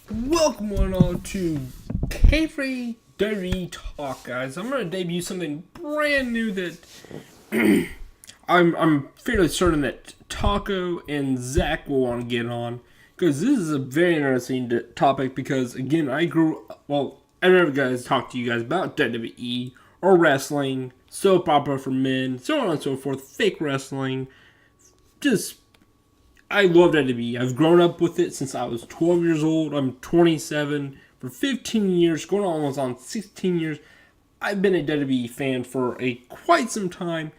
Welcome one all to KayFray WWE Talk, guys. I'm going to debut something brand new that I'm fairly certain that Taco and Zach will want to get on, because this is a very interesting topic. Because again, I never guys talked to you guys about WWE or wrestling, soap opera for men, so on and so forth, fake wrestling. Just I love WWE. I've grown up with it since I was 12 years old. I'm 27. For 15 years, going almost on 16 years, I've been a WWE fan for quite some time.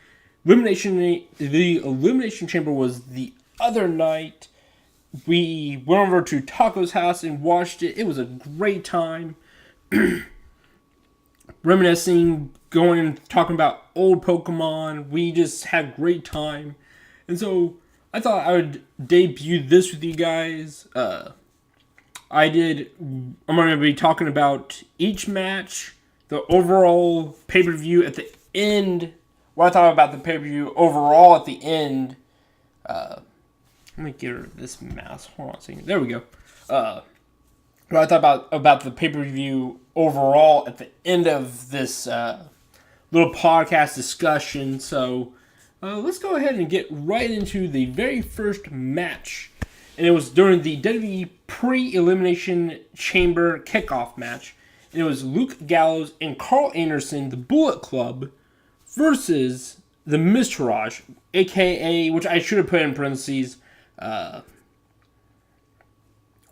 The Elimination Chamber was the other night. We went over to Taco's house and watched it. It was a great time. Reminiscing, talking about old Pokemon. We just had a great time. And so I thought I would debut this with you guys. I'm going to be talking about each match, the overall pay-per-view at the end. What I thought about the pay-per-view overall at the end. Let me get rid of this mouse. Hold on a second. There we go. What I thought about the pay-per-view overall at the end of this little podcast discussion. So let's go ahead and get right into the very first match. And it was during the WWE pre-elimination chamber kickoff match. And it was Luke Gallows and Carl Anderson, the Bullet Club, versus the Miztourage, a.k.a., which I should have put in parentheses, which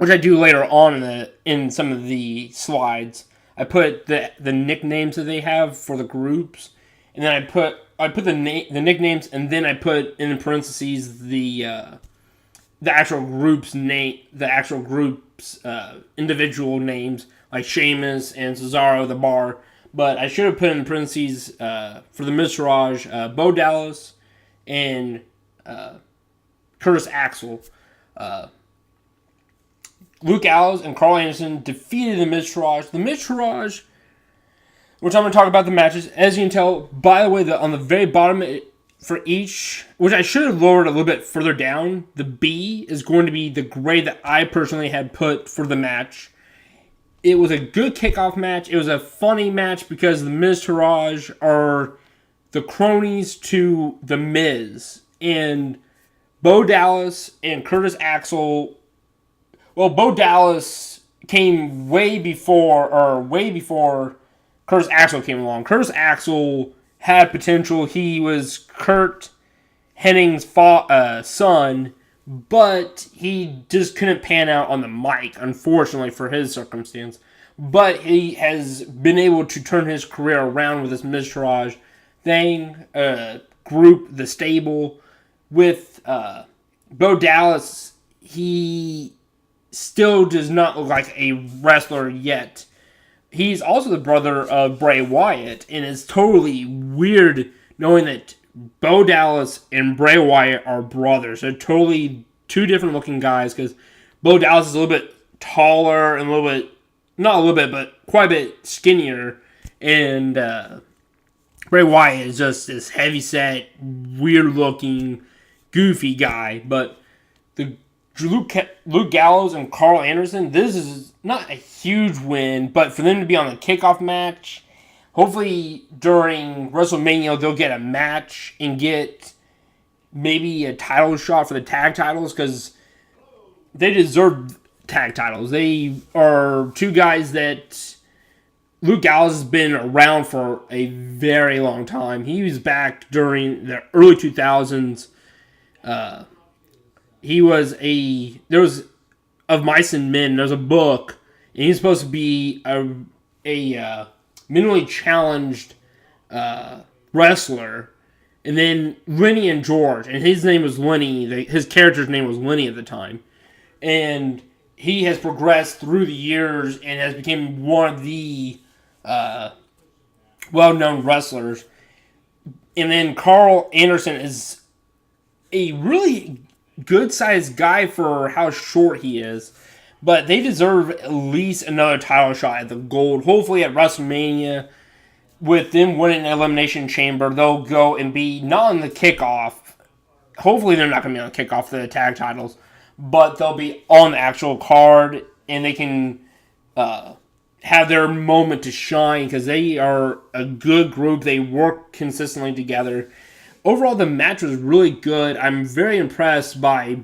I do later on in some of the slides. I put the nicknames that they have for the groups, and then I put the nicknames, and then I put in parentheses the actual group's name, the actual group's individual names, like Sheamus and Cesaro, the Bar. But I should have put in parentheses for the Miztourage, Bo Dallas and Curtis Axel. Luke Gallows and Carl Anderson defeated the Miztourage. The Miztourage, which I'm going to talk about the matches. As you can tell, by the way, on the very bottom for each, which I should have lowered a little bit further down, the B is going to be the grade that I personally had put for the match. It was a good kickoff match. It was a funny match because the Miztourage are the cronies to the Miz. And Bo Dallas and Curtis Axel. Well, Bo Dallas came way before Curtis Axel came along. Curtis Axel had potential. He was Kurt Hennig's son, but he just couldn't pan out on the mic, unfortunately, for his circumstance. But he has been able to turn his career around with this Miztourage thing, group, the stable. With Bo Dallas, he still does not look like a wrestler yet. He's also the brother of Bray Wyatt, and it's totally weird knowing that Bo Dallas and Bray Wyatt are brothers. They're totally two different looking guys, because Bo Dallas is a little bit taller and not a little bit, but quite a bit skinnier, and Bray Wyatt is just this heavy-set, weird-looking, goofy guy. But the Luke Gallows and Carl Anderson, this is not a huge win, but for them to be on the kickoff match, hopefully during WrestleMania they'll get a match and get maybe a title shot for the tag titles, because they deserve tag titles. They are two guys that Luke Gallows has been around for a very long time. He was back during the early 2000s. Of Mice and Men, there's a book, and he's supposed to be a mentally challenged wrestler. And then Lenny and George, and his name was Lenny, his character's name was Lenny at the time. And he has progressed through the years and has become one of the well-known wrestlers. And then Carl Anderson is a really good-sized guy for how short he is. But they deserve at least another title shot at the gold. Hopefully at WrestleMania, with them winning the Elimination Chamber, they'll go and be not on the kickoff. Hopefully they're not going to be on the kickoff for the tag titles, but they'll be on the actual card and they can have their moment to shine because they are a good group. They work consistently together. Overall, the match was really good. I'm very impressed by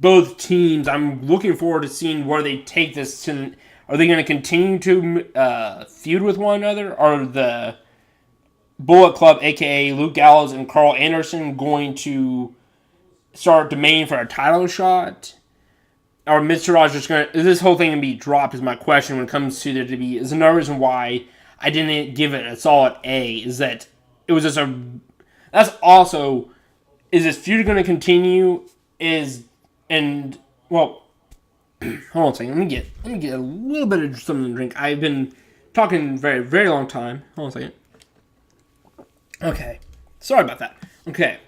both teams. I'm looking forward to seeing where they take this to. Are they going to continue to feud with one another? Are the Bullet Club, a.k.a. Luke Gallows and Carl Anderson, going to start demanding for a title shot? Or Mr. Rogers just going to... Is this whole thing going to be dropped is my question when it comes to there to be... Is another reason why I didn't give it a solid A, is that it was just a... That's also... Is this feud going to continue? Well, hold on a second. Let me get a little bit of something to drink. I've been talking very, very long time. Hold on a second. Okay. Sorry about that. Okay.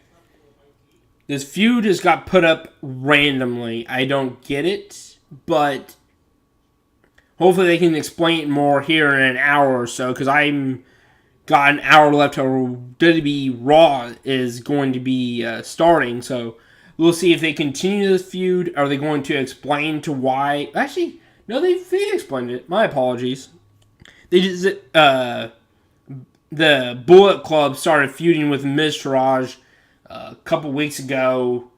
This feud just got put up randomly. I don't get it, but hopefully they can explain it more here in an hour or so, because I'm got an hour left till WWE Raw is going to be starting, so we'll see if they continue this feud. Are they going to explain to why... Actually, no, they explained it. My apologies. They just... the Bullet Club started feuding with Miztourage a couple weeks ago,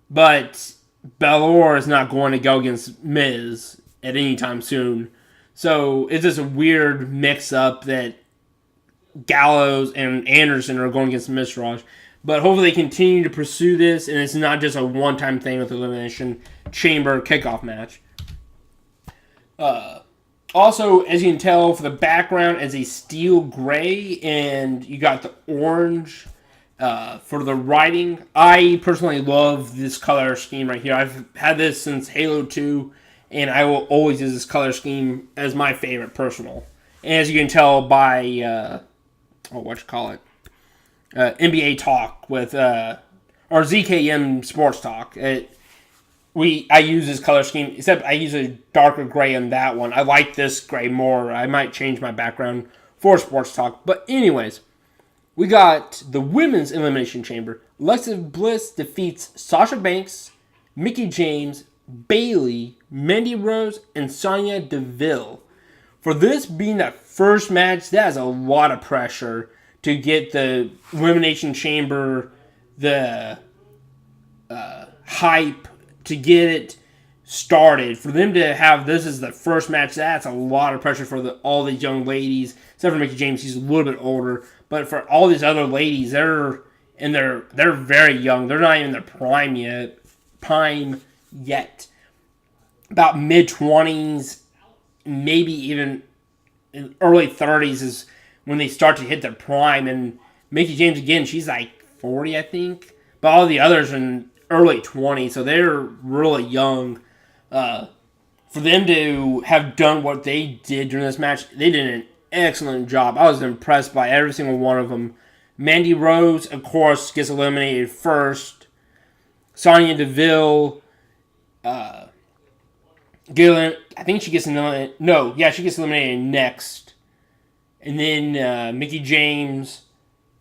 but Balor is not going to go against Miz at any time soon. So it's just a weird mix-up that Gallows and Anderson are going against Miztourage. But hopefully they continue to pursue this, and it's not just a one-time thing with the Elimination Chamber kickoff match. Also, as you can tell, for the background is a steel gray, and you got the orange for the writing. I personally love this color scheme right here. I've had this since Halo 2, and I will always use this color scheme as my favorite personal. And as you can tell by, NBA Talk with, or ZKM Sports Talk. I use this color scheme, except I use a darker gray on that one. I like this gray more. I might change my background for Sports Talk. But anyways, we got the Women's Elimination Chamber. Alexa Bliss defeats Sasha Banks, Mickie James, Bayley, Mandy Rose, and Sonya Deville. For this being that first match, that is a lot of pressure to get the Elimination Chamber, the hype, to get it started. For them to have this as the first match, that's a lot of pressure for all these young ladies. Except for Mickie James, she's a little bit older. But for all these other ladies, they're very young. They're not even in their prime yet. About mid-20s, maybe even in early 30s is when they start to hit their prime. And Mickie James, again, she's like 40, I think. But all the others are in early 20s, so they're really young. For them to have done what they did during this match, they did an excellent job. I was impressed by every single one of them. Mandy Rose, of course, gets eliminated first. Sonya Deville, I think she gets eliminated. No, yeah, she gets eliminated next. And then Mickie James,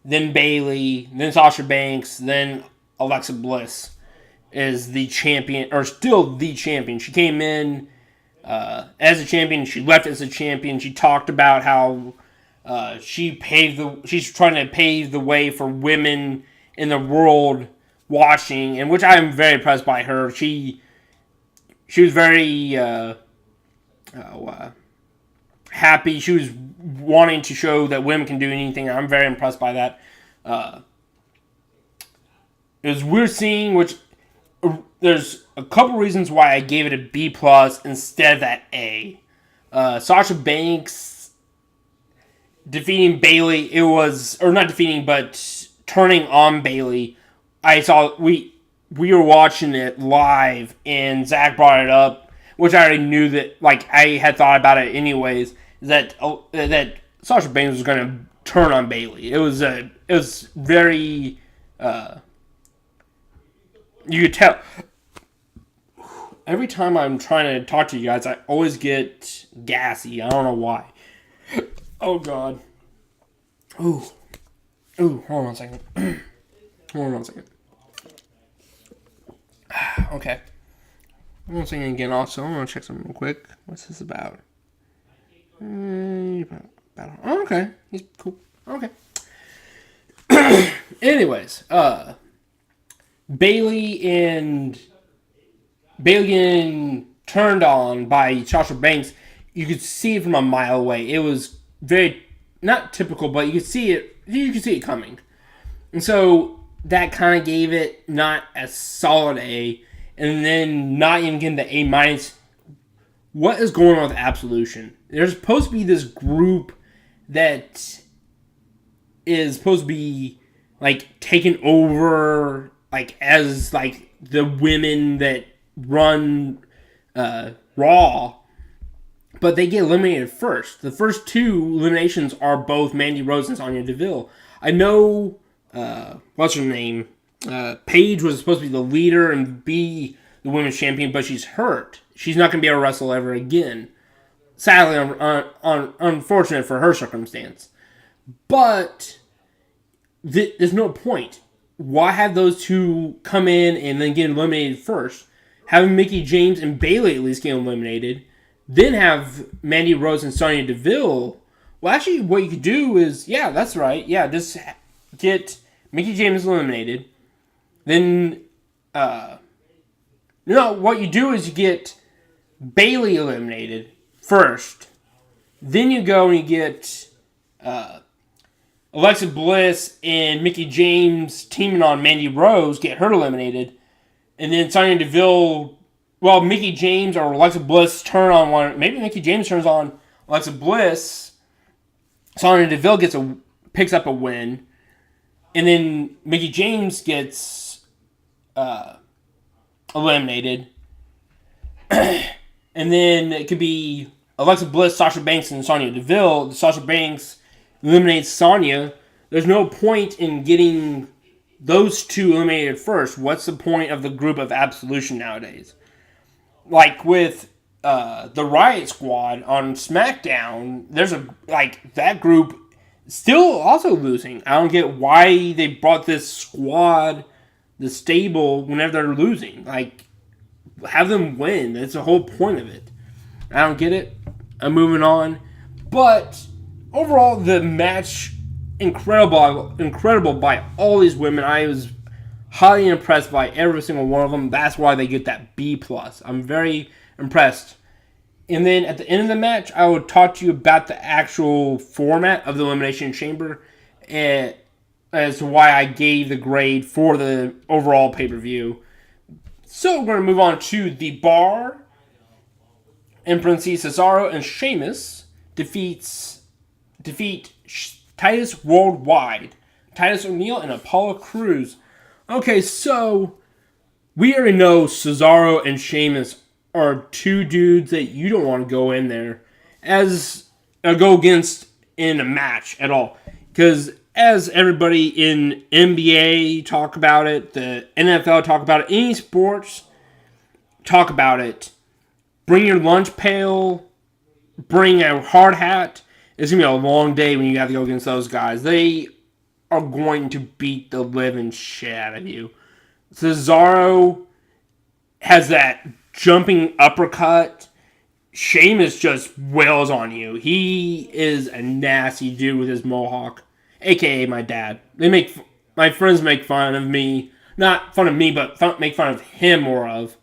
then Bayley, then Sasha Banks, then Alexa Bliss is the champion, or still the champion. She came in as a champion. She left as a champion. She talked about how she's trying to pave the way for women in the world watching, and which I am very impressed by her. She was very happy. She was wanting to show that women can do anything. I'm very impressed by that. It was weird seeing, which there's a couple reasons why I gave it a B plus instead of that A. Sasha Banks defeating Bayley, it was, or not defeating, but turning on Bayley. I saw, we were watching it live, and Zach brought it up, which I already knew that, like, I had thought about it anyways, that Sasha Banks was going to turn on Bayley. It was very, you could tell. Every time I'm trying to talk to you guys, I always get gassy. I don't know why. Oh, God. Ooh, hold on a second. Hold on a second. Okay. I won't say it again also. I'm going to check something real quick. What's this about? Oh, okay. He's cool. Okay. Anyways, Bailey getting turned on by Sasha Banks, you could see it from a mile away. It was very, not typical, but you could see it coming. And so that kind of gave it not a solid A, and then not even getting the A-. What is going on with Absolution? There's supposed to be this group that is supposed to be like taken over, like as like the women that run Raw, but they get eliminated first. The first two eliminations are both Mandy Rose and Sonya Deville. I know, what's her name? Paige was supposed to be the leader and be the women's champion, but she's hurt. She's not going to be able to wrestle ever again. Sadly, unfortunate for her circumstance. But there's no point. Why have those two come in and then get eliminated first? Having Mickie James and Bayley at least get eliminated. Then have Mandy Rose and Sonya Deville. Well, actually, what you could do is, yeah, that's right. Yeah, just get Mickie James eliminated. Then, what you do is you get Bayley eliminated first. Then you go and you get Alexa Bliss and Mickie James teaming on Mandy Rose, get her eliminated. And then Sonya Deville, Mickie James or Alexa Bliss turn on one. Maybe Mickie James turns on Alexa Bliss. Sonya Deville picks up a win. And then Mickie James gets eliminated. And then it could be Alexa Bliss, Sasha Banks, and Sonya Deville. Sasha Banks eliminates Sonya. There's no point in getting those two eliminated first. What's the point of the group of Absolution nowadays? Like with the Riot Squad on SmackDown, there's that group still also losing. I don't get why they brought this squad, the stable, whenever they're losing. Like, have them win. That's the whole point of it. I don't get it. I'm moving on. But overall, the match, incredible by all these women. I was highly impressed by every single one of them. That's why they get that B+. I'm very impressed. And then at the end of the match, I would talk to you about the actual format of the Elimination Chamber and as to why I gave the grade for the overall pay-per-view. So we're going to move on to the Bar. Empress Cesaro and Sheamus defeat Titus Worldwide, Titus O'Neil, and Apollo Crews. Okay, so we already know Cesaro and Sheamus are two dudes that you don't want to go in there go against in a match at all. Because as everybody in NBA talk about it, the NFL talk about it, any sports talk about it, bring your lunch pail, bring a hard hat. It's going to be a long day when you have to go against those guys. They are going to beat the living shit out of you. Cesaro has that jumping uppercut. Sheamus just wails on you. He is a nasty dude with his mohawk, a.k.a. my dad. My friends make fun of me. Not fun of me, but make fun of him more of.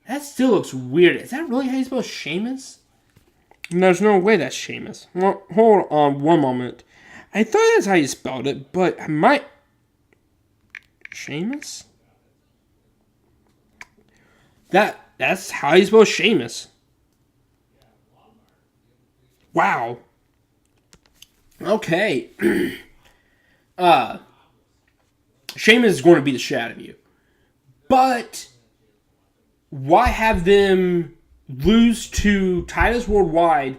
That still looks weird. Is that really how you spell Sheamus? There's no way that's Sheamus. Well, hold on one moment. I thought that's how you spelled it, but I might... Sheamus? That's how you spell Sheamus. Wow. Okay. Sheamus is going to beat the shit out of you. But why have them lose to Titus Worldwide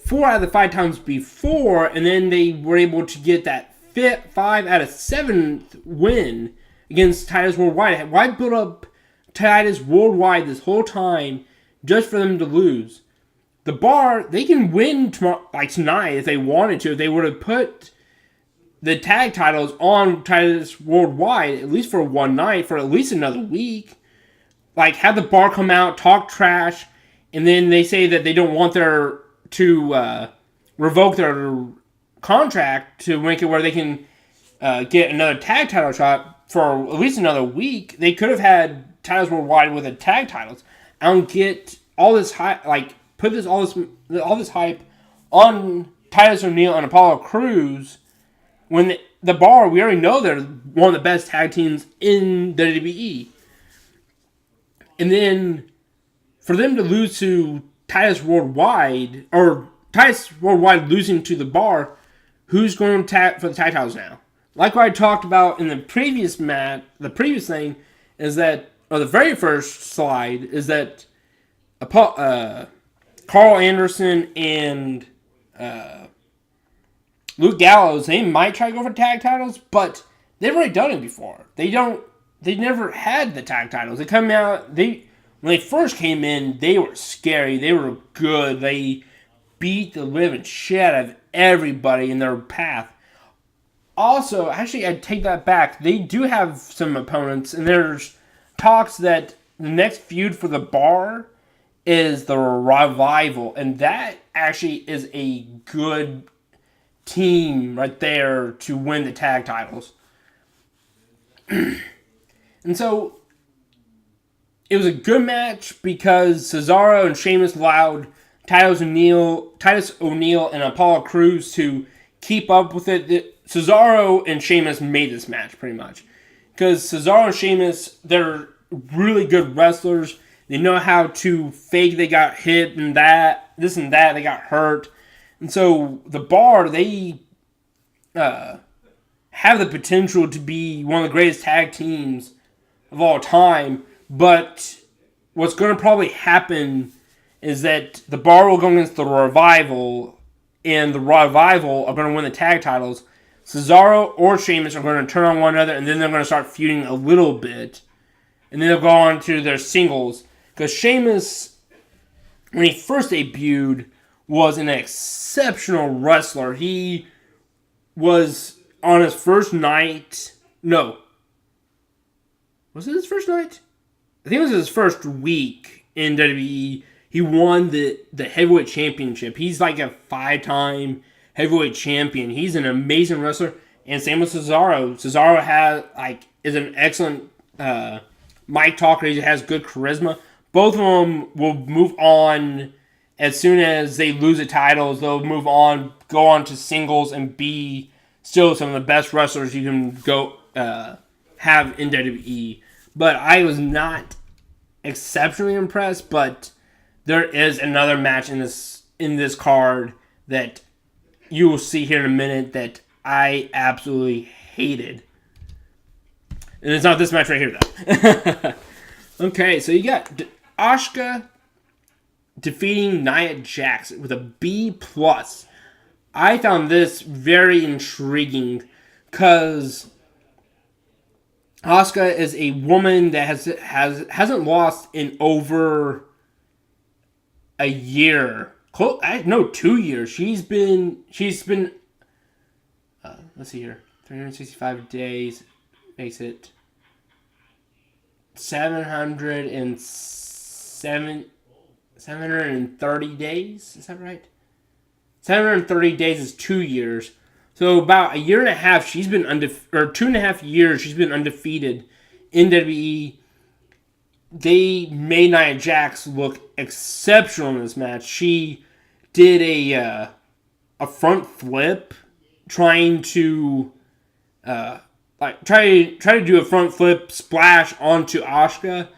4 out of the 5 times before, and then they were able to get that 5 out of 7th win against Titus Worldwide? Why build up Titus Worldwide this whole time just for them to lose? The Bar, they can win tonight if they wanted to. If they were to put the tag titles on Titus Worldwide, at least for one night, for at least another week, like have the bar come out, talk trash, and then they say that they don't want to revoke their contract to make it where they can get another tag title shot for at least another week. They could have had titles worldwide with the tag titles. I don't get all this hype. Like put all this hype on Titus O'Neil and Apollo Crews when the bar, we already know they're one of the best tag teams in WWE. And then for them to lose to Titus Worldwide, or Titus Worldwide losing to the bar, who's going to tag for the tag titles now? Like what I talked about in the previous the previous thing is that, or the very first slide, is that Carl Anderson and Luke Gallows, they might try to go for tag titles, but they've already done it before. They never had the tag titles. They come out, when they first came in, they were scary. They were good. They beat the living shit out of everybody in their path. Also, actually, I take that back. They do have some opponents, and there's talks that the next feud for the bar is the Revival, and that actually is a good team right there to win the tag titles. And so it was a good match because Cesaro and Sheamus allowed Titus O'Neil and Apollo Crews to keep up with it. Cesaro and Sheamus made this match pretty much because Cesaro and Sheamus, they're really good wrestlers. They know how to fake they got hit and that, this and that, they got hurt. And so the bar, they have the potential to be one of the greatest tag teams of all time. But what's going to probably happen is that the bar will go against the Revival, and the Revival are going to win the tag titles. Cesaro or Sheamus are going to turn on one another, and then they're going to start feuding a little bit. And then they'll go on to their singles. Because Sheamus, when he first debuted, was an exceptional wrestler. He was on his first night. No. Was it his first night? I think it was his first week in WWE. He won the heavyweight championship. He's like a 5-time heavyweight champion. He's an amazing wrestler. And same with Cesaro. Cesaro is an excellent mic talker. He has good charisma. Both of them will move on as soon as they lose the titles. They'll move on, go on to singles, and be still some of the best wrestlers you can go have in WWE. But I was not exceptionally impressed. But there is another match in this card that you will see here in a minute that I absolutely hated. And it's not this match right here, though. Okay, so you got Asuka defeating Nia Jax with a B+. I found this very intriguing because Asuka is a woman that hasn't lost in over a year. 2 years. She's been let's see here. 365 days makes it 730 days. Is that right? 730 days is 2 years. So about a year and a half, she's been or 2.5 years, she's been undefeated in WWE. They made Nia Jax look exceptional in this match. She did a front flip, trying to try to do a front flip splash onto Asuka.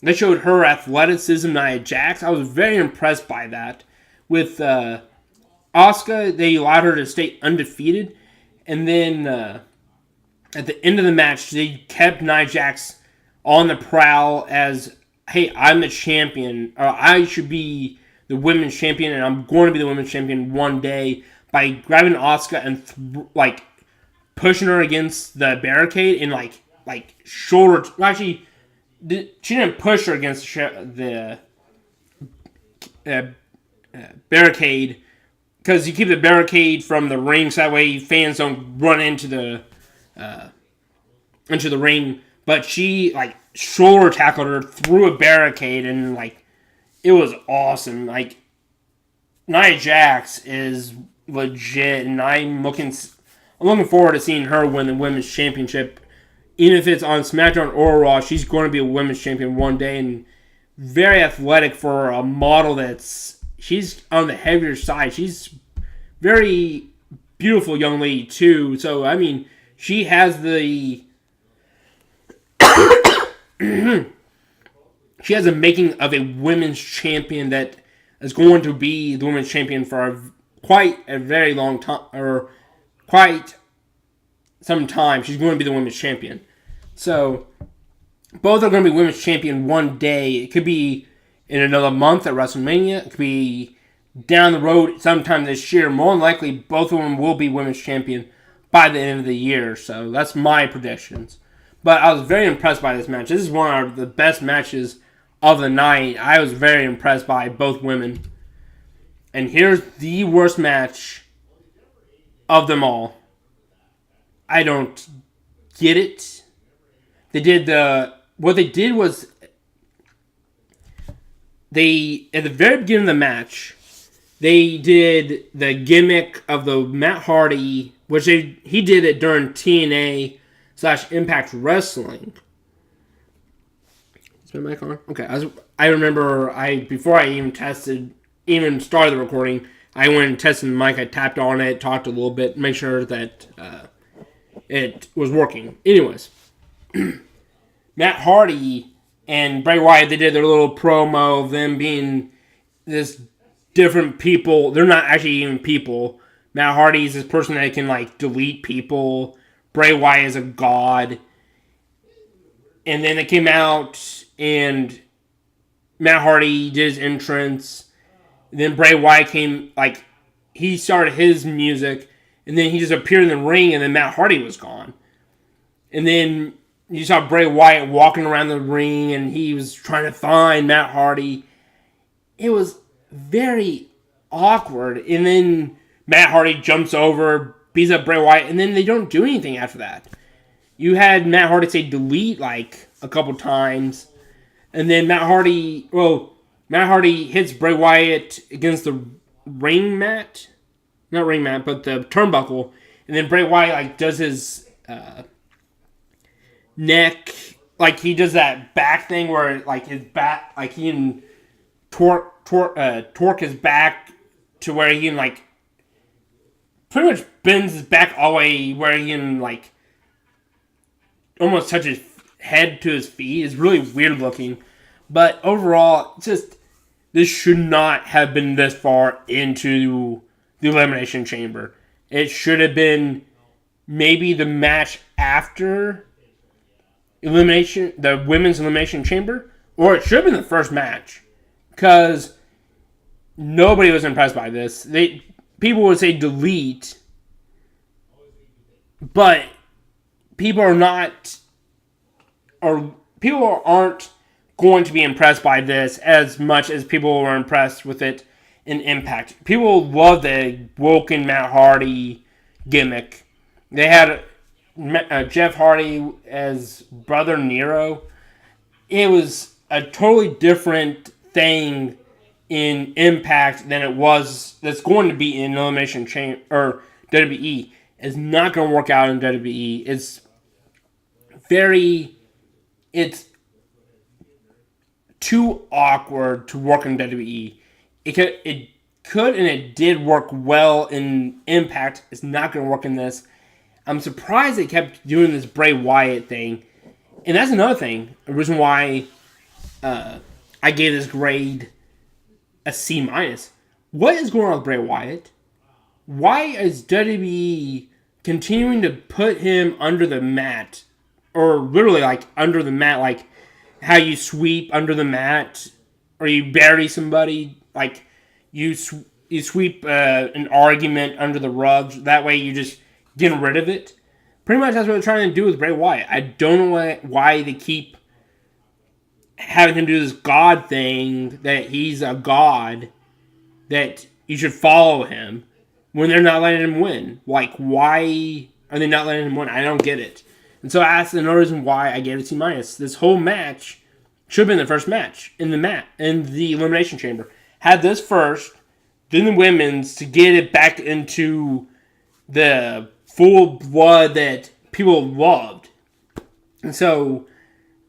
They showed her athleticism, Nia Jax. I was very impressed by that. With Asuka, they allowed her to stay undefeated. And then at the end of the match, they kept Nia Jax on the prowl as, hey, I'm the champion. Or I should be the women's champion, and I'm going to be the women's champion one day, by grabbing Asuka and pushing her against the barricade and shoulder. Actually, she didn't push her against the barricade, because you keep the barricade from the ring so that way fans don't run into the ring. But she shoulder tackled her through a barricade, and like it was awesome. Like Nia Jax is legit, and I'm looking forward to seeing her win the women's championship. Even if it's on SmackDown or Raw, she's going to be a women's champion one day, and very athletic for a model she's on the heavier side. She's very beautiful young lady too. So I mean, she has the she has a making of a women's champion that is going to be the women's champion for quite a very long time, or quite some time. She's going to be the women's champion. So both are going to be women's champion one day. It could be in another month at WrestleMania. It could be down the road sometime this year. More than likely, both of them will be women's champion by the end of the year. So that's my predictions. But I was very impressed by this match. This is one of the best matches of the night. I was very impressed by both women. And here's the worst match of them all. I don't get it. What they did was at the very beginning of the match, they did the gimmick of the Matt Hardy, which he did it during TNA/Impact Wrestling. Is my mic on? Okay. I remember before I even started the recording, I went and tested the mic. I tapped on it, talked a little bit, make sure that it was working. Anyways, Matt Hardy and Bray Wyatt, they did their little promo of them being this different people. They're not actually even people. Matt Hardy is this person that can like delete people. Bray Wyatt is a god. And then it came out and Matt Hardy did his entrance. Then Bray Wyatt came, like, he started his music. And then he just appeared in the ring and then Matt Hardy was gone. And then you saw Bray Wyatt walking around the ring and he was trying to find Matt Hardy. It was very awkward. And then Matt Hardy jumps over, beats up Bray Wyatt, and then they don't do anything after that. You had Matt Hardy say delete like a couple times. And then Matt Hardy hits Bray Wyatt against the ring mat. Not ring mat, but the turnbuckle. And then Bray Wyatt like does his neck, like he does that back thing where like his back, like he can torque his back to where he can like pretty much bends his back all the way where he can like almost touch his head to his feet. It's really weird looking. But overall, this should not have been this far into the Elimination Chamber. It should have been maybe the match after the Women's Elimination Chamber, or it should have been the first match. Because nobody was impressed by this. People would say delete, but people aren't going to be impressed by this as much as people were impressed with it in Impact. People love the Woken Matt Hardy gimmick. They had Jeff Hardy as Brother Nero. It was a totally different thing in Impact than it was that's going to be in Elimination Chamber or WWE. It's not going to work out in WWE. It's too awkward to work in WWE. It could and it did work well in Impact. It's not going to work in this. I'm surprised they kept doing this Bray Wyatt thing. And that's another thing. The reason why I gave this grade a C-. What is going on with Bray Wyatt? Why is WWE continuing to put him under the mat? Or literally like under the mat, like how you sweep under the mat, or you bury somebody, like you sweep an argument under the rug. That way you just get rid of it. Pretty much that's what they're trying to do with Bray Wyatt. I don't know why they keep having him do this God thing, that he's a God, that you should follow him, when they're not letting him win. Like, why are they not letting him win? I don't get it. And so that's another reason why I gave it a C minus. This whole match should have been the first match in the Elimination Chamber. Had this first, then the women's to get it back into the full blood that people loved. And so,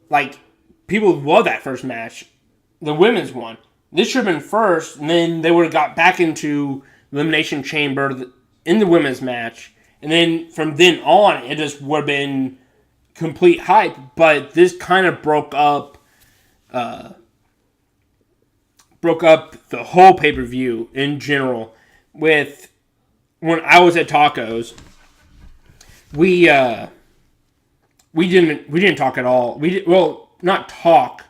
like, people loved that first match. The women's one. This should have been first, and then they would have got back into Elimination Chamber in the women's match. And then from then on, it just would have been complete hype. But this kind of broke up the whole pay-per-view in general. With when I was at Tacos, we didn't talk at all. We didn't talk.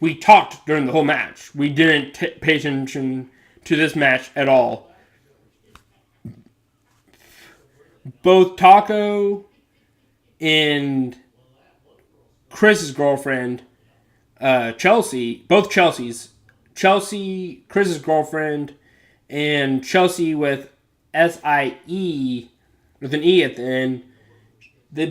We talked during the whole match. We didn't pay attention to this match at all. Both Taco and Chris's girlfriend, Chelsea, both Chelsea's. Chelsea, Chris's girlfriend, and Chelsea with S-I-E, with an E at the end.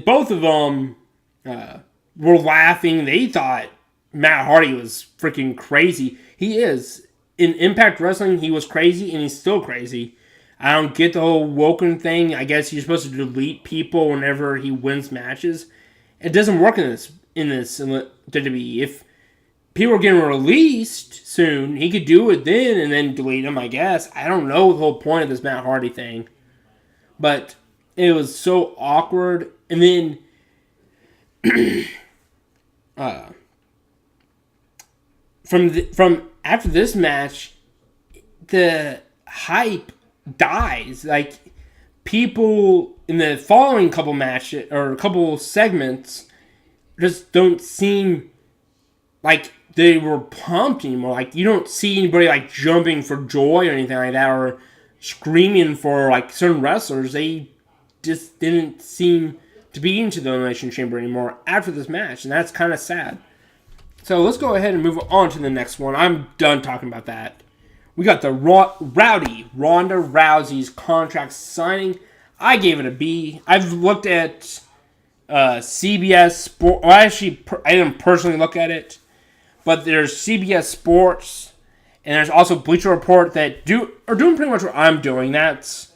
Both of them were laughing. They thought Matt Hardy was freaking crazy. He is. In Impact Wrestling, he was crazy, and he's still crazy. I don't get the whole Woken thing. I guess you're supposed to delete people whenever he wins matches. It doesn't work in this WWE. If people are getting released soon, he could do it then and then delete them, I guess. I don't know the whole point of this Matt Hardy thing. But it was so awkward. And then from after this match, the hype dies. Like, people in the following couple matches or couple segments just don't seem like they were pumped anymore. Like, you don't see anybody like jumping for joy or anything like that, or screaming for like certain wrestlers. They just didn't seem to be into the Elimination Chamber anymore after this match, and that's kind of sad. So let's go ahead and move on to the next one. I'm done talking about that. We got the Rowdy Ronda Rousey's contract signing. I gave it a B. I've looked at CBS Sports. Well, actually, I didn't personally look at it, but there's CBS Sports, and there's also Bleacher Report that are doing pretty much what I'm doing. That's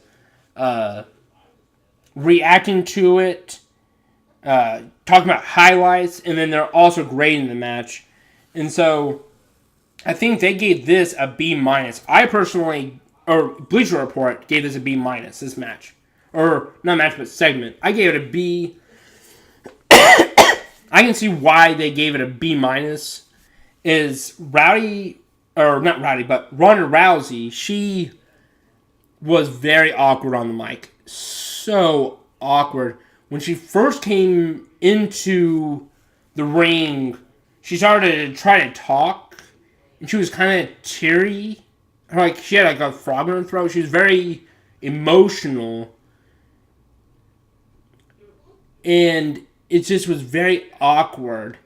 reacting to it, talking about highlights, and then they're also grading the match. And so I think they gave this a B minus. I personally, or Bleacher Report gave this a B minus, this match. Or, not match, but segment. I gave it a B. I can see why they gave it a B minus. Is Ronda Rousey, she was very awkward on the mic. So awkward. When she first came into the ring, she started to try to talk, and she was kind of teary. Like, she had like a frog in her throat. She was very emotional. And it just was very awkward.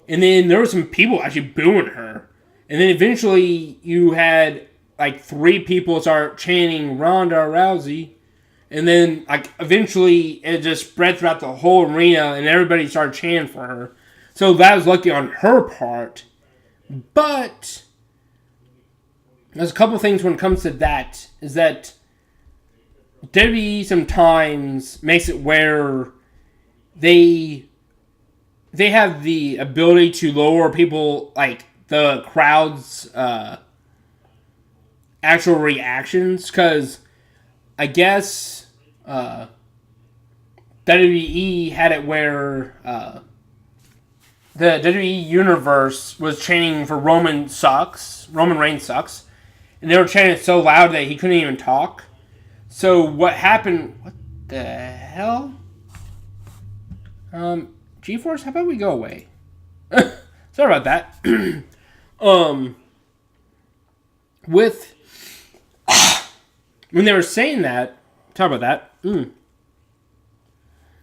And then there were some people actually booing her. And then eventually you had like 3 people start chanting Ronda Rousey. And then like eventually it just spread throughout the whole arena and everybody started chanting for her. So that was lucky on her part. But there's a couple things when it comes to that. Is that WWE sometimes makes it where they have the ability to lower people, like the crowd's actual reactions, because I guess WWE had it where the WWE Universe was chanting for Roman Reigns sucks, and they were chanting it so loud that he couldn't even talk. So what happened? What the hell? G-Force, how about we go away? Sorry about that. With when they were saying that, sorry about that. When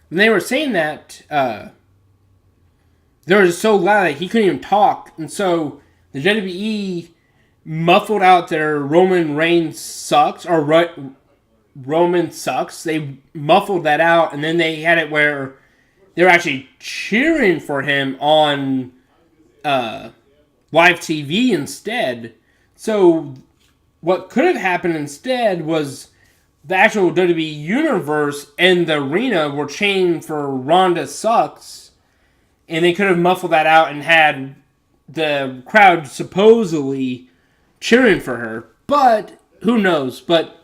they were saying that, they were just so loud that he couldn't even talk, and so the WWE muffled out their Roman Reigns sucks, or Roman sucks. They muffled that out, and then they had it where they were actually cheering for him on live TV instead. So what could have happened instead was the actual WWE Universe and the arena were chanting for Ronda Sucks, and they could have muffled that out and had the crowd supposedly cheering for her. But who knows? But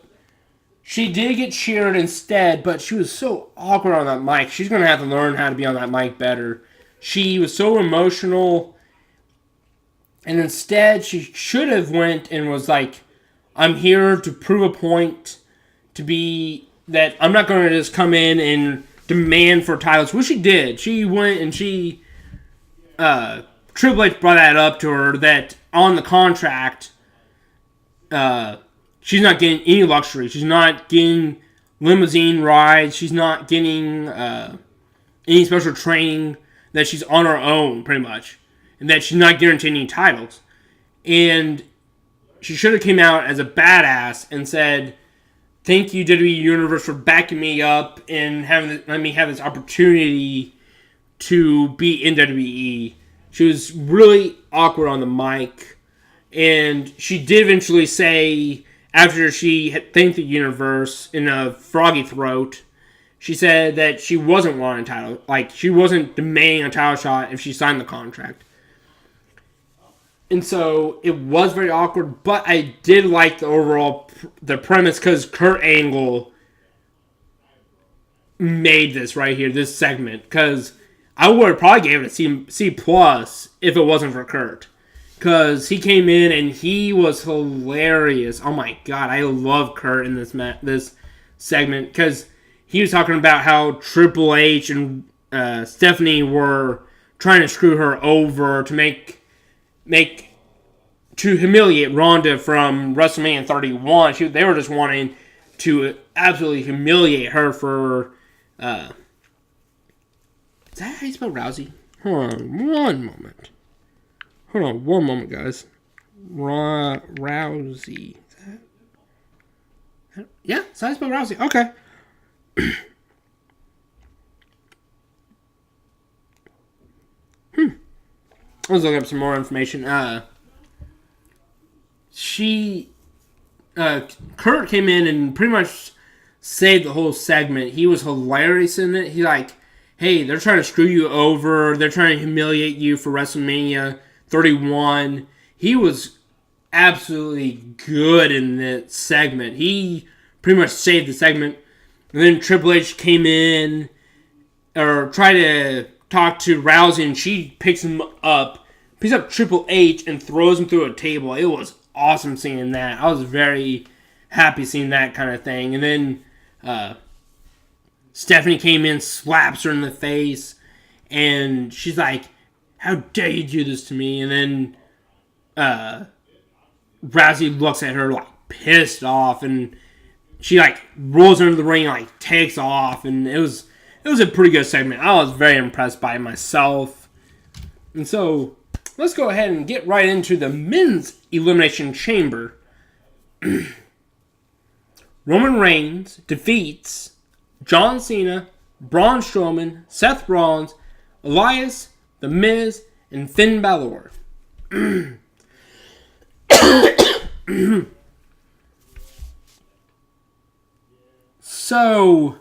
she did get cheered instead, but she was so awkward on that mic. She's going to have to learn how to be on that mic better. She was so emotional, and instead she should have went and was like, I'm here to prove a point, to be that I'm not going to just come in and demand for titles, which she did. She went and she, Triple H brought that up to her, that on the contract, she's not getting any luxury. She's not getting limousine rides. She's not getting any special training, that she's on her own, pretty much. And that she's not guaranteed any titles. And she should have came out as a badass and said, thank you, WWE Universe, for backing me up and letting me have this opportunity to be in WWE. She was really awkward on the mic. And she did eventually say, after she had thanked the universe in a froggy throat, she said that she wasn't wanting a title. Like, she wasn't demanding a title shot if she signed the contract. And so, it was very awkward, but I did like the premise, because Kurt Angle made this right here, this segment, because I would have probably gave it a C plus if it wasn't for Kurt. Because he came in and he was hilarious. Oh my god, I love Kurt in this segment. Because he was talking about how Triple H and Stephanie were trying to screw her over to humiliate Ronda from WrestleMania 31. They were just wanting to absolutely humiliate her for... is that how you spell Rousey? Hold on one moment. Hold on one moment, guys. Rousey. Yeah, that's how you spell Rousey. Okay. Let's look up some more information. Kurt came in and pretty much saved the whole segment. He was hilarious in it. He like, hey, they're trying to screw you over. They're trying to humiliate you for WrestleMania 31. He was absolutely good in that segment. He pretty much saved the segment. And then Triple H came in, or tried to talk to Rousey, and she picks up Triple H and throws him through a table. It was awesome seeing that. I was very happy seeing that kind of thing. And then Stephanie came in, slaps her in the face, and she's like, how dare you do this to me? And then Rousey looks at her like pissed off, and she like rolls into the ring and like takes off, and it was a pretty good segment. I was very impressed by it myself. And so let's go ahead and get right into the men's Elimination Chamber. Roman Reigns defeats John Cena, Braun Strowman, Seth Rollins, Elias, The Miz, and Finn Balor. So,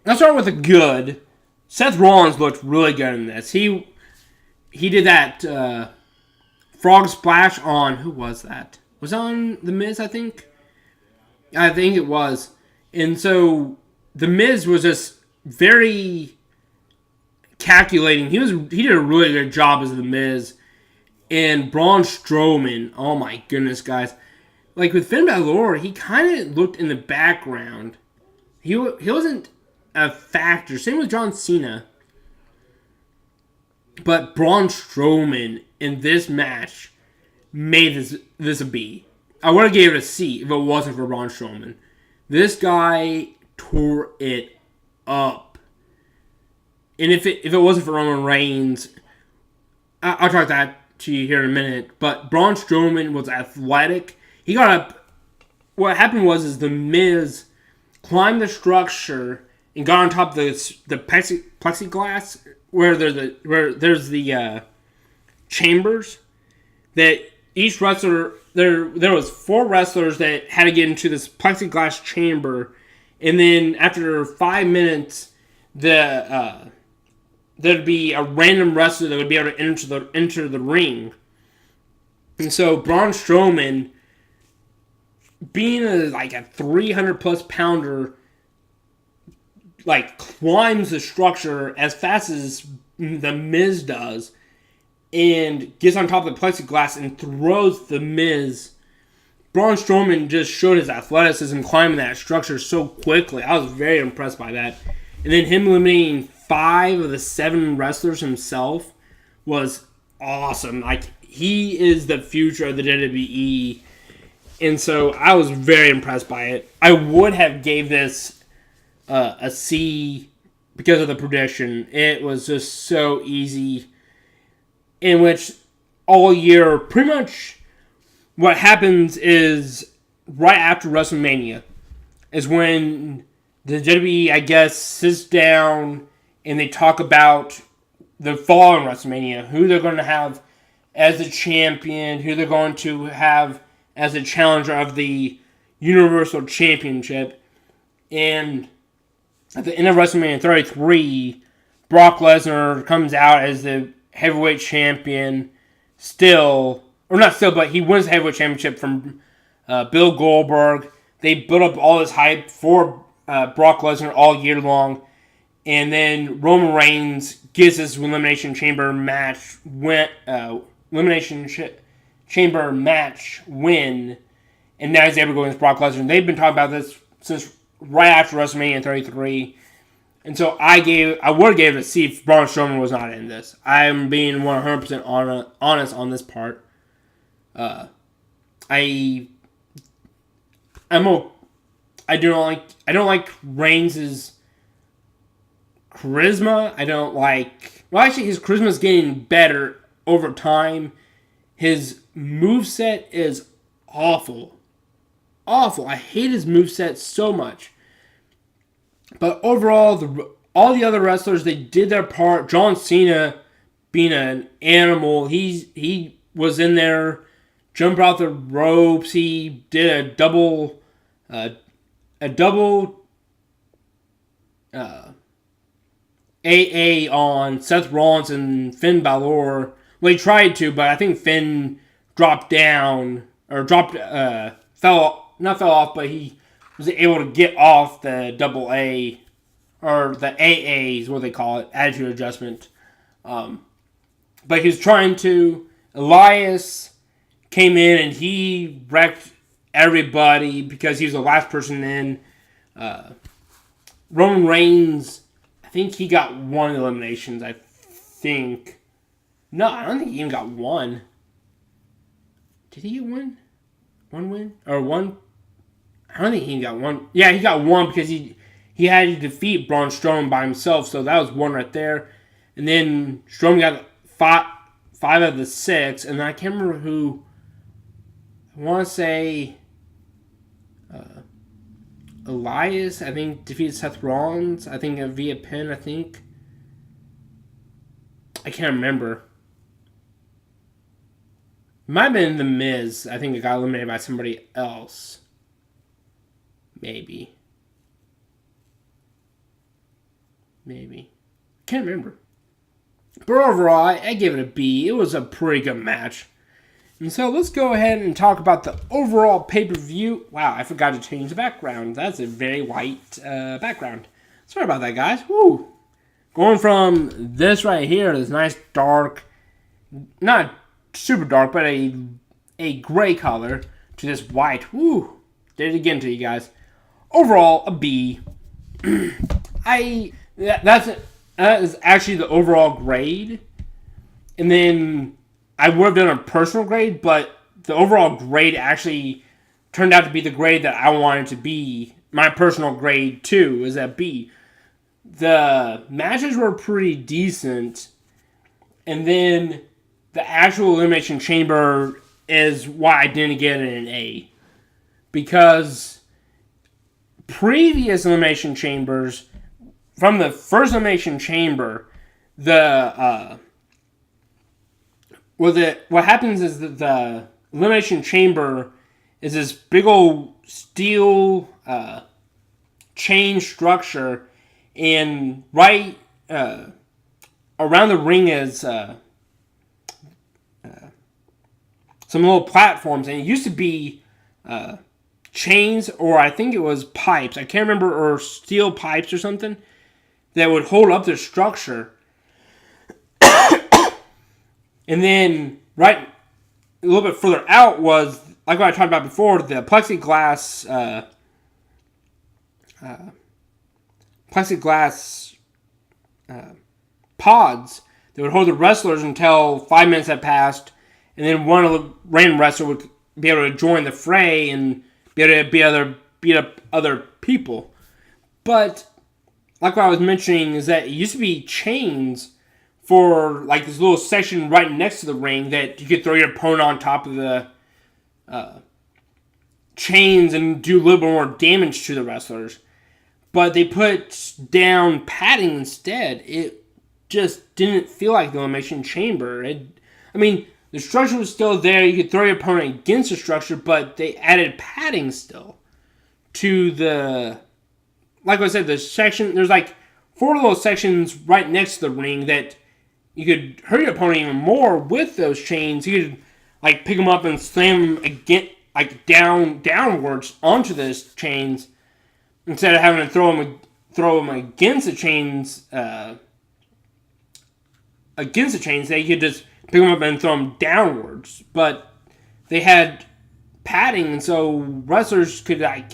let's start with the good. Seth Rollins looked really good in this. He did that frog splash on, who was that? Was that on The Miz, I think? I think it was. And so, The Miz was just very calculating. He did a really good job as The Miz. And Braun Strowman, oh my goodness, guys. Like with Finn Balor, he kind of looked in the background. He wasn't a factor. Same with John Cena. But Braun Strowman in this match made this a B. I would have gave it a C if it wasn't for Braun Strowman. This guy tore it up. And if it wasn't for Roman Reigns, I'll talk that to you here in a minute. But Braun Strowman was athletic. He got up. What happened was The Miz climbed the structure and got on top of the plexiglass where there's the chambers that each wrestler there was 4 wrestlers that had to get into this plexiglass chamber, and then after 5 minutes there'd be a random wrestler that would be able to enter the ring. And so Braun Strowman, being a 300 plus pounder, climbs the structure as fast as the Miz does, and gets on top of the plexiglass and throws the Miz. Braun Strowman just showed his athleticism climbing that structure so quickly. I was very impressed by that. And then him eliminating 5 of the 7 wrestlers himself was awesome. He is the future of the WWE. And so I was very impressed by it. I would have gave this a C because of the prediction. It was just so easy. In which all year, pretty much what happens is right after WrestleMania is when the WWE, I guess, sits down and they talk about the following WrestleMania, who they're going to have as the champion, who they're going to have as the challenger of the Universal Championship. And at the end of WrestleMania 33, Brock Lesnar comes out as the heavyweight champion but he wins the heavyweight championship from Bill Goldberg. They built up all this hype for Brock Lesnar all year long. And then Roman Reigns gets this Elimination Chamber match win. And now he's able to go against Brock Lesnar. And they've been talking about this since right after WrestleMania 33. And so I would have gave it a C if Braun Strowman was not in this. I'm being 100% honest on this part. I don't like Reigns' charisma. His charisma is getting better over time. His moveset is awful. Awful. I hate his moveset so much. But overall, all the other wrestlers, they did their part. John Cena, being an animal, he was in there, jumped out the ropes. He did a double AA on Seth Rollins and Finn Balor. Well, he tried to, but I think Finn dropped down, or fell off, but he was able to get off the double A, or the AA is what they call it, attitude adjustment. But he was trying to. Elias came in and he wrecked everybody because he was the last person in. Roman Reigns, I think he got 1 eliminations, I think. No, I don't think he even got 1. Did he get 1? 1 win? Or 1? I don't think he got 1. Yeah, he got 1 because he had to defeat Braun Strowman by himself, so that was 1 right there. And then Strowman got 5 of the 6, and I can't remember who. I want to say Elias, I think, defeated Seth Rollins, I think via pin, I think. I can't remember. It might have been The Miz. I think it got eliminated by somebody else. Maybe. Can't remember. But overall, I give it a B. It was a pretty good match. And so let's go ahead and talk about the overall pay-per-view. Wow, I forgot to change the background. That's a very white background. Sorry about that, guys. Woo! Going from this right here, this nice dark, not super dark, but a gray color, to this white. Woo! Did it again to you guys. Overall, a B. That is actually the overall grade. And then I would have done a personal grade, but the overall grade actually turned out to be the grade that I wanted to be. My personal grade, too, is a B. The matches were pretty decent. And then the actual Elimination Chamber is why I didn't get it an A. Because previous Elimination Chambers from the first Elimination Chamber, what happens is that the Elimination Chamber is this big old steel chain structure, and right around the ring is some little platforms, and it used to be chains, or I think it was pipes. I can't remember, or steel pipes or something that would hold up the structure. And then right a little bit further out was, like what I talked about before, the plexiglass pods that would hold the wrestlers until 5 minutes had passed, and then one of the random wrestler would be able to join the fray and be able to beat up other people. But like what I was mentioning is that it used to be chains for like this little section right next to the ring that you could throw your opponent on top of the chains and do a little bit more damage to the wrestlers. But they put down padding instead. It just didn't feel like the Elimination Chamber. The structure was still there. You could throw your opponent against the structure, but they added padding still to the... Like I said, the section... There's like 4 little sections right next to the ring that you could hurt your opponent even more with those chains. You could like pick them up and slam them again, like downwards onto those chains, instead of having to throw them against the chains. They could just pick them up and throw them downwards. But they had padding, and so wrestlers could like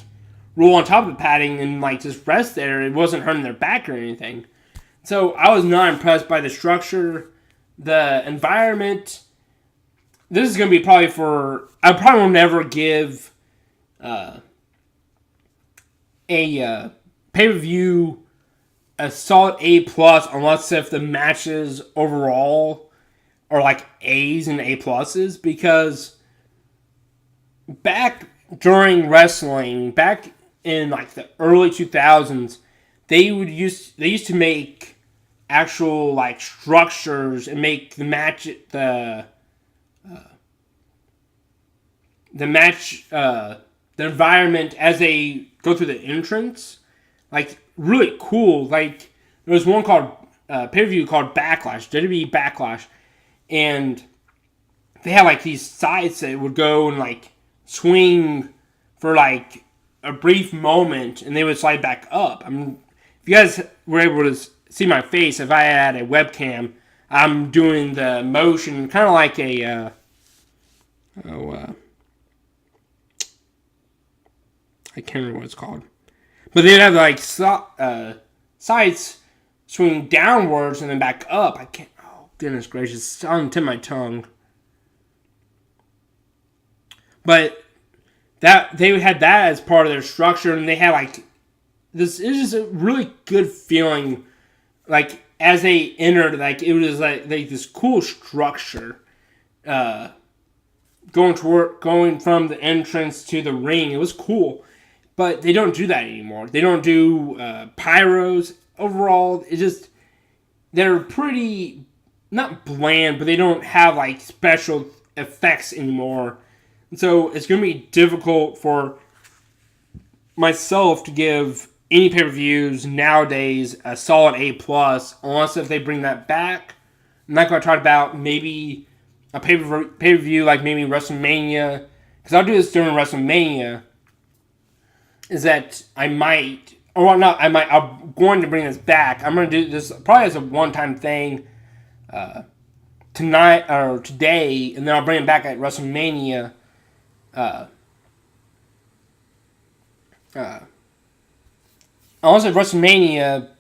roll on top of the padding and like just rest there. It wasn't hurting their back or anything. So I was not impressed by the structure, the environment. This is going to be probably for... I probably will never give a pay-per-view a solid A+, unless if the matches overall are like A's and A+, because back during wrestling, back in like the early 2000s, they used to make actual like structures and make the environment as they go through the entrance, like really cool. Like there was one called pay-per-view called Backlash, WWE Backlash, and they had like these sides that would go and like swing for like a brief moment, and they would slide back up. If you guys were able to see my face, if I had a webcam, I'm doing the motion kind of like a I can't remember what it's called, but they'd have like sides swing downwards and then back up. I can't. Oh goodness gracious, it's on the tip of my tongue. But that they had that as part of their structure, and they had like this. It was just a really good feeling. Like as they entered, like it was like this cool structure, going from the entrance to the ring. It was cool, but they don't do that anymore. They don't do pyros. Overall, they're pretty not bland, but they don't have like special effects anymore. And so it's going to be difficult for myself to give any pay-per-views nowadays a solid A+, unless if they bring that back. I'm not going to talk about maybe a pay-per-view like maybe WrestleMania, because I'll do this during WrestleMania, is that I'm going to bring this back. I'm going to do this probably as a one-time thing tonight or today, and then I'll bring it back at WrestleMania. Also, at WrestleMania,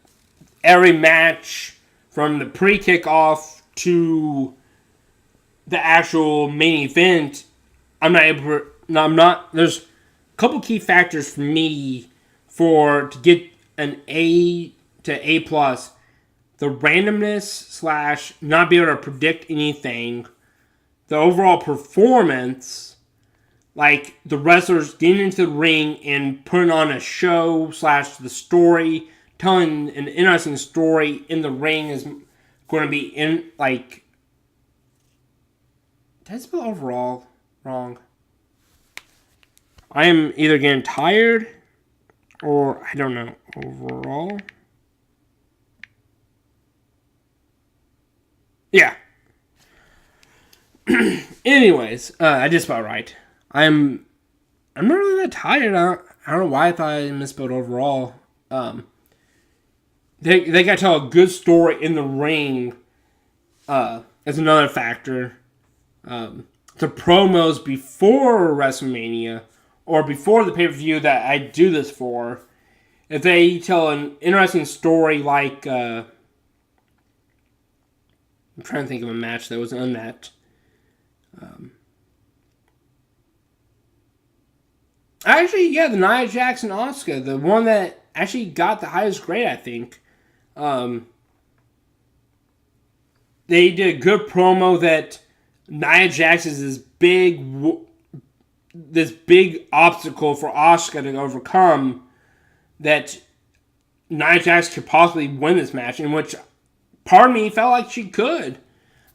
every match from the pre-kickoff to the actual main event, there's a couple key factors for me to get an A to A+. The randomness / not be able to predict anything. The overall performance, like the wrestlers getting into the ring and putting on a show / the story telling an interesting story in the ring is going to be in, like... Did I spell overall wrong? I am either getting tired or I don't know. Overall. Yeah. Anyways, I just spelled right. I'm not really that tired. I don't know why I thought I misspelled overall. They got to tell a good story in the ring. Is another factor. The promos before WrestleMania or before the pay-per-view that I do this for, if they tell an interesting story like... I'm trying to think of a match that was on that. Actually, yeah, the Nia Jax and Asuka, the one that actually got the highest grade, I think. They did a good promo that Nia Jax is this big obstacle for Asuka to overcome, that Nia Jax could possibly win this match, in which part of me felt like she could.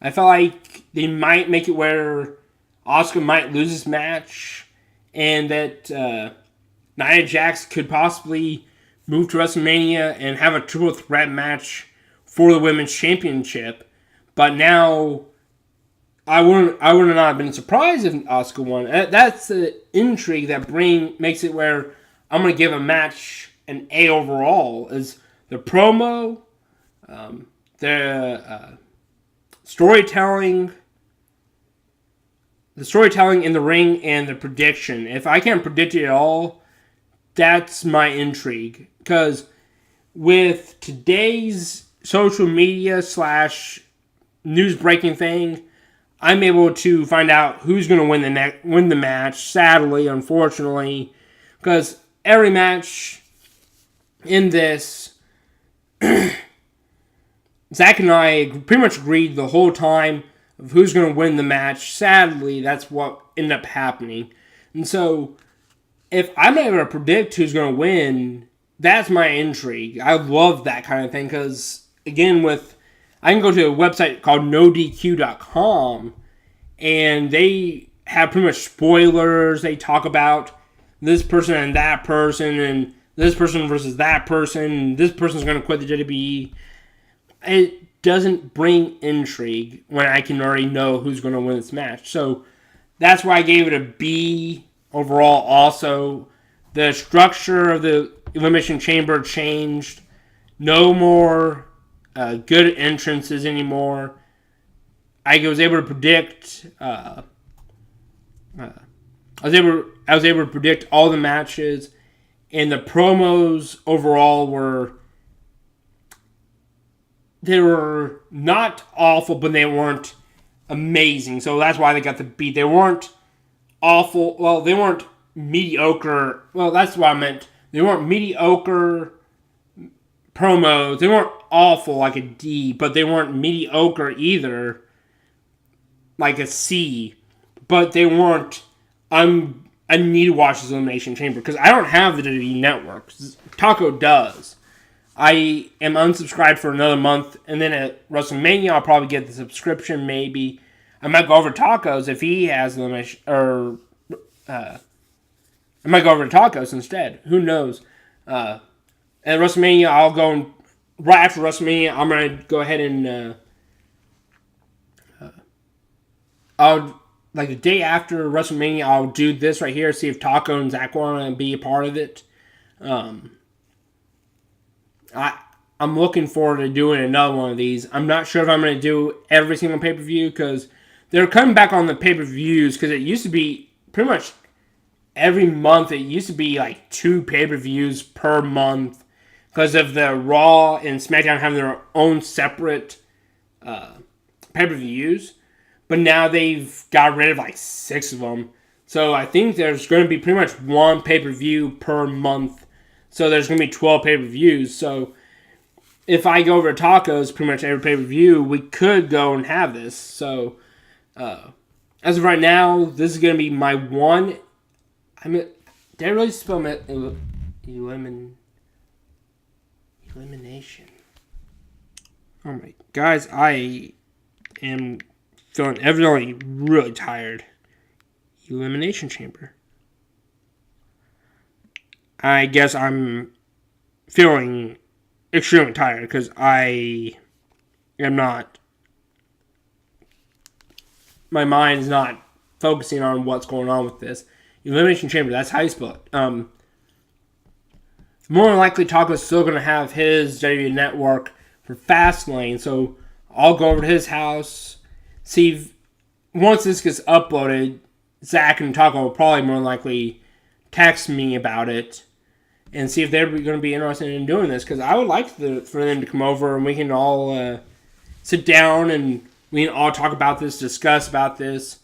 I felt like they might make it where Asuka might lose this match, and that Nia Jax could possibly move to WrestleMania and have a triple threat match for the Women's Championship. But now, I would not have been surprised if Asuka won. That's the intrigue that makes it where I'm going to give a match an A overall. Is the promo, the storytelling in the ring, and the prediction. If I can't predict it at all, that's my intrigue. Because with today's social media / news breaking thing, I'm able to find out who's going to win the match. Sadly, unfortunately, because every match in this, Zach and I pretty much agreed the whole time of who's going to win the match. Sadly, that's what ended up happening. And so, if I'm not able to predict who's going to win, that's my intrigue. I love that kind of thing because, again, I can go to a website called NoDQ.com, and they have pretty much spoilers. They talk about this person and that person, and this person versus that person, and this person's going to quit the WWE. It doesn't bring intrigue when I can already know who's going to win this match. So that's why I gave it a B overall. Also, the structure of the Elimination Chamber changed. No more good entrances anymore. I was able to predict. I was able to predict all the matches, and the promos overall were not awful, but they weren't amazing. So that's why they got the B. They weren't awful. Well, they weren't mediocre. Well, that's what I meant. They weren't mediocre promos. They weren't awful like a D, but they weren't mediocre either like a C. But they weren't... I need to watch this Elimination Chamber because I don't have the WWE Network. Taco does. I am unsubscribed for another month, and then at WrestleMania, I'll probably get the subscription, maybe. I might go over to Tacos if he has Elimination... I might go over to Tacos instead. Who knows? At WrestleMania, I'll go... Right after WrestleMania, I'm going to go ahead and... the day after WrestleMania, I'll do this right here, see if Taco and Zach want to be a part of it. I'm looking forward to doing another one of these. I'm not sure if I'm going to do every single pay-per-view because they're coming back on the pay-per-views because it used to be pretty much every month. It used to be like 2 pay-per-views per month because of the Raw and SmackDown having their own separate pay-per-views. But now they've got rid of like 6 of them. So I think there's going to be pretty much 1 pay-per-view per month. So there's going to be 12 pay-per-views. So if I go over to Tacos pretty much every pay-per-view, we could go and have this. So as of right now, this is going to be my one... did I really spell Elimination. Oh my, guys, I am feeling evidently really tired. Elimination Chamber. I guess I'm feeling extremely tired because I am not. My mind is not focusing on what's going on with this. Elimination Chamber, that's how you spell it. More than likely, Taco's still going to have his WWE Network for Fastlane, so I'll go over to his house, see if, once this gets uploaded, Zach and Taco will probably more than likely text me about it and see if they're going to be interested in doing this, because I would like for them to come over and we can all sit down and we can all talk about this, discuss about this,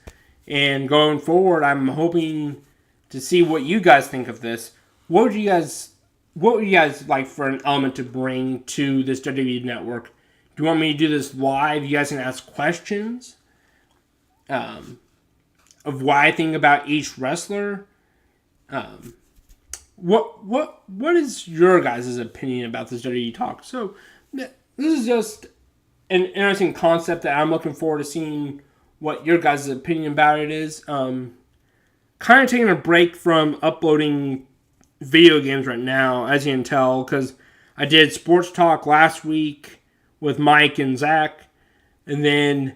and going forward, I'm hoping to see what you guys think of this. What would you guys like for an element to bring to this WWE Network? Do you want me to do this live? You guys can ask questions of what I think about each wrestler. What is your guys' opinion about this WWE talk? So this is just an interesting concept that I'm looking forward to seeing what your guys' opinion about it is. Kind of taking a break from uploading video games right now, as you can tell, because I did sports talk last week with Mike and Zach, and then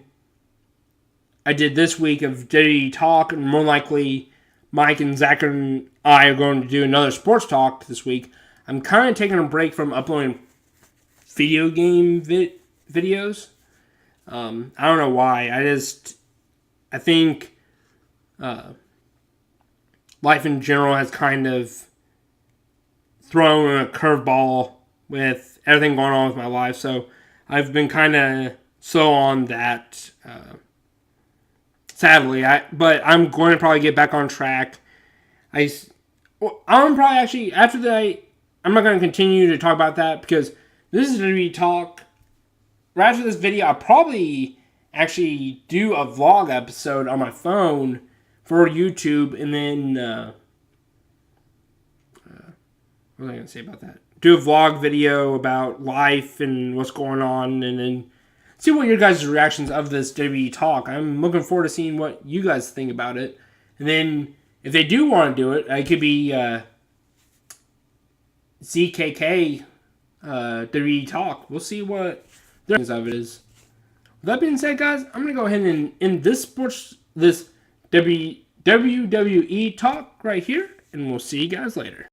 I did this week of WWE talk, and more likely Mike and Zach and I are going to do another sports talk this week. I'm kind of taking a break from uploading video game videos. I don't know why. I think life in general has kind of thrown a curveball with everything going on with my life. So I've been kind of slow on that, sadly. But I'm going to probably get back on track. I'm probably actually, after that, I'm not going to continue to talk about that because this is going to be talk. Right after this video, I'll probably actually do a vlog episode on my phone for YouTube, and then what was I going to say about that? Do a vlog video about life and what's going on, and then see what your guys' reactions of this WWE talk. I'm looking forward to seeing what you guys think about it. And then if they do want to do it, it could be ZKK WWE talk. We'll see what their of it is. With that being said, guys, I'm going to go ahead and end this WWE talk right here, and we'll see you guys later.